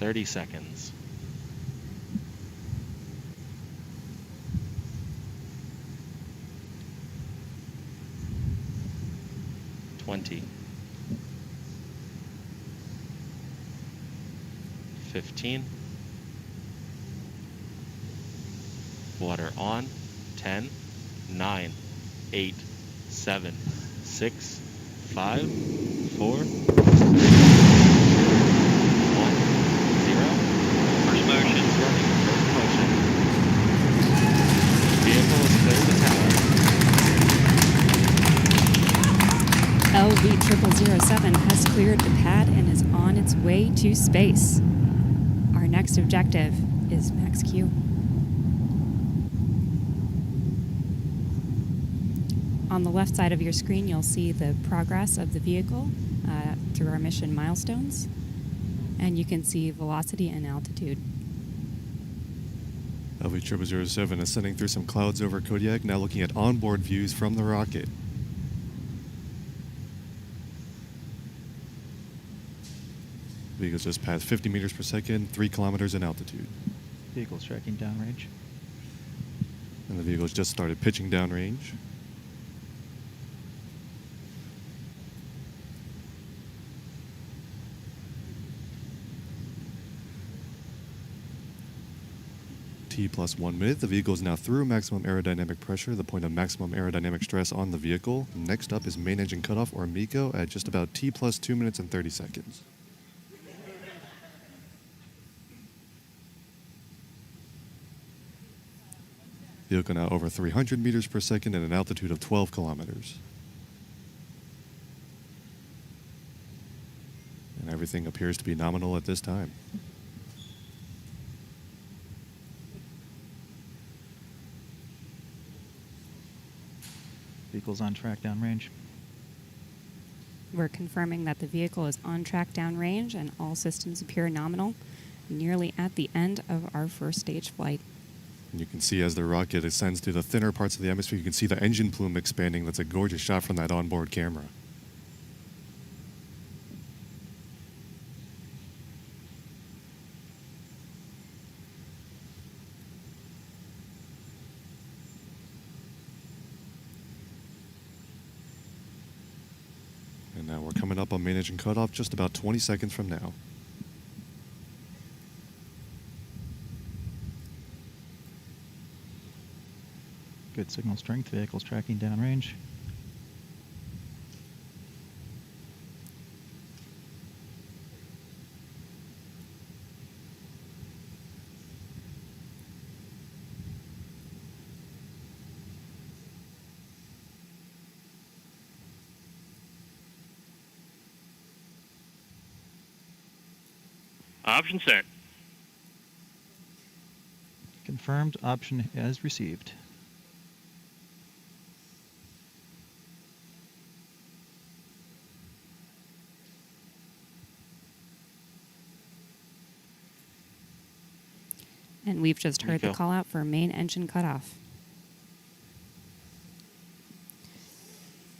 30 seconds. 20. 15. Water on. 10, 9, 8, 7, 6, 5, 4, 3, 2, 1, 0. First motion. Running. First motion. Vehicle is clear of the tower. LV0007 has cleared the pad and is on its way to space. Our next objective is Max Q. On the left side of your screen, you'll see the progress of the vehicle through our mission milestones, and you can see velocity and altitude. LV0007 is sending through some clouds over Kodiak, now looking at onboard views from the rocket. Vehicle's just passed 50 meters per second, 3 kilometers in altitude. Vehicle's tracking downrange. And the vehicle's just started pitching downrange. T plus 1 minute. The vehicle is now through maximum aerodynamic pressure, the point of maximum aerodynamic stress on the vehicle. Next up is main engine cutoff, or MECO, at just about T plus 2 minutes and 30 seconds. Vehicle now over 300 meters per second at an altitude of 12 kilometers. And everything appears to be nominal at this time. Vehicle's on track downrange. We're confirming that the vehicle is on track downrange and all systems appear nominal, nearly at the end of our first stage flight. And you can see as the rocket ascends through the thinner parts of the atmosphere, you can see the engine plume expanding. That's a gorgeous shot from that onboard camera. And now we're coming up on main engine cutoff just about 20 seconds from now. Good signal strength. Vehicle's tracking downrange. Option set. Confirmed. Option as received. And we've just heard the MECO. call out for main engine cutoff.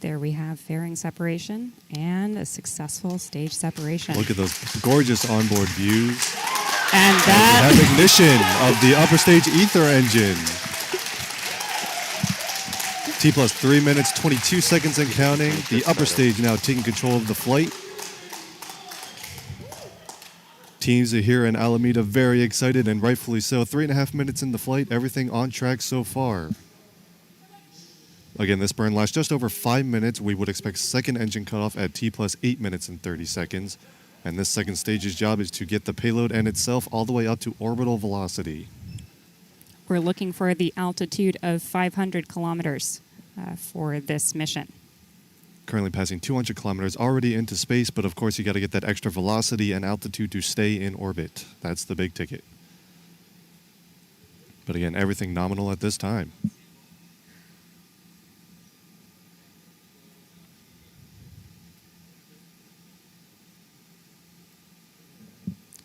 There we have fairing separation and a successful stage separation. Look at those gorgeous onboard views. And We that have ignition of the upper stage ether engine. T plus 3 minutes, 22 seconds and counting. The upper stage now taking control of the flight. Teams are here in Alameda very excited, and rightfully so. 3.5 minutes in the flight, everything on track so far. Again, this burn lasts just over 5 minutes. We would expect second engine cutoff at T plus 8 minutes and 30 seconds. And this second stage's job is to get the payload and itself all the way up to orbital velocity. we're looking for the altitude of 500 kilometers for this mission. Currently passing 200 kilometers already into space, but of course you got to get that extra velocity and altitude to stay in orbit. That's the big ticket. But again, everything nominal at this time.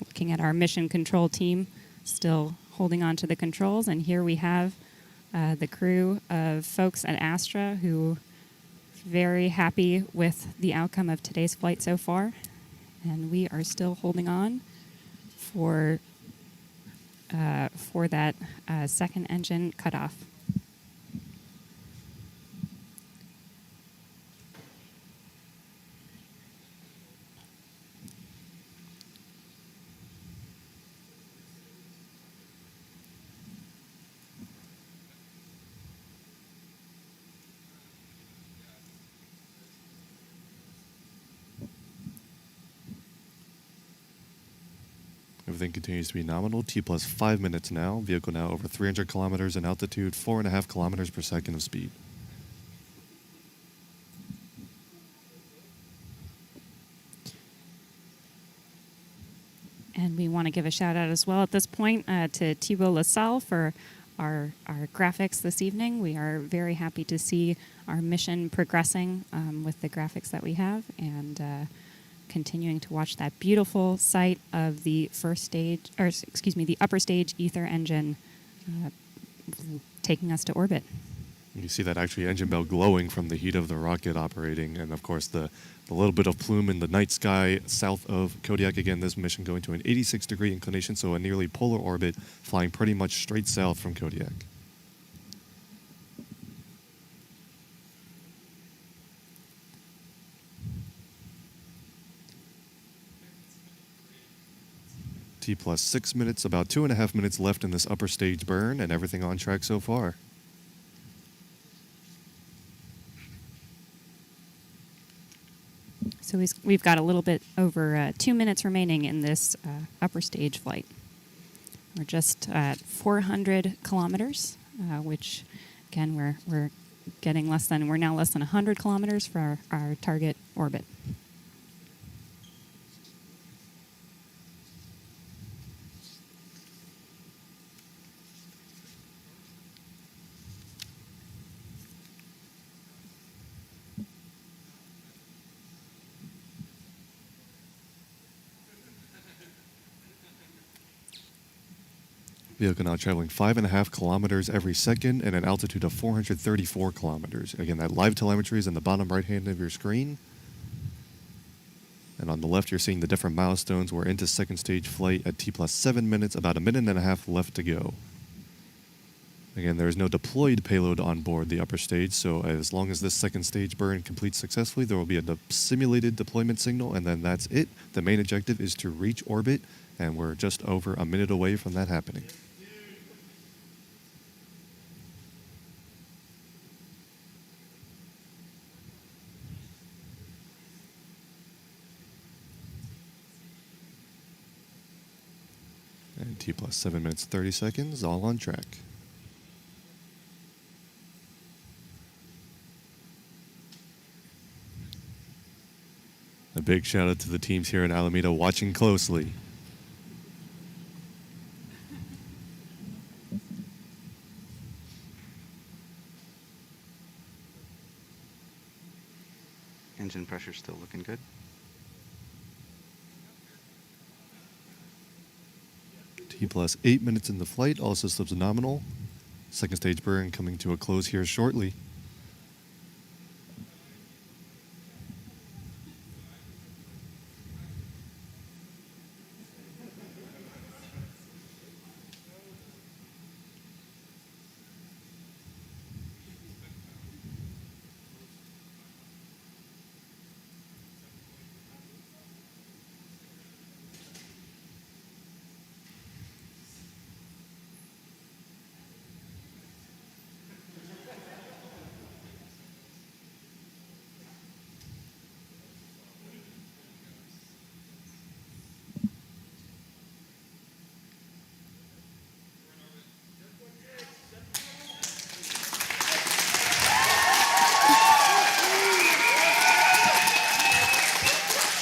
Looking at our mission control team, still holding on to the controls, and here we have the crew of folks at Astra who are very happy with the outcome of today's flight so far, and we are still holding on for that second engine cutoff. Everything continues to be nominal. T plus 5 minutes now. Vehicle now over 300 kilometers in altitude, 4.5 kilometers per second of speed. And we want to give a shout out as well at this point to Thibault LaSalle for our graphics this evening. We are very happy to see our mission progressing with the graphics that we have, and continuing to watch that beautiful sight of the the upper stage ether engine taking us to orbit. You see that actually engine bell glowing from the heat of the rocket operating, and of course the little bit of plume in the night sky south of Kodiak. Again, this mission going to an 86-degree inclination, so a nearly polar orbit, flying pretty much straight south from Kodiak. T plus 6 minutes, about 2.5 minutes left in this upper stage burn, and everything on track so far. So we've got a little bit over 2 minutes remaining in this upper stage flight. We're just at 400 kilometers, which again we're getting we're now less than 100 kilometers for our target orbit. Vehicle now traveling 5.5 kilometers every second at an altitude of 434 kilometers. Again, that live telemetry is in the bottom right hand of your screen. And on the left, you're seeing the different milestones. We're into second stage flight at T plus 7 minutes, about 1.5 minutes left to go. Again, there is no deployed payload on board the upper stage, so as long as this second stage burn completes successfully, there will be a simulated deployment signal, and then that's it. The main objective is to reach orbit, and we're just over a minute away from that happening. And T plus 7 minutes, 30 seconds, all on track. A big shout out to the teams here in Alameda watching closely. Engine pressure still looking good. T plus 8 minutes in the flight, all systems nominal. Second stage burn coming to a close here shortly.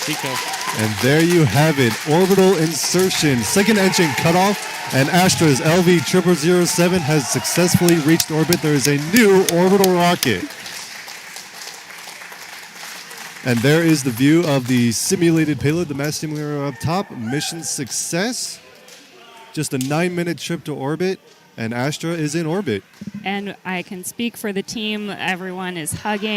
Chico. And there you have it, orbital insertion, second engine cutoff, and Astra's LV0007 has successfully reached orbit. There is a new orbital rocket. And there is the view of the simulated payload, the mass simulator up top. Mission success. Just a 9-minute trip to orbit, and Astra is in orbit. And I can speak for the team. Everyone is hugging.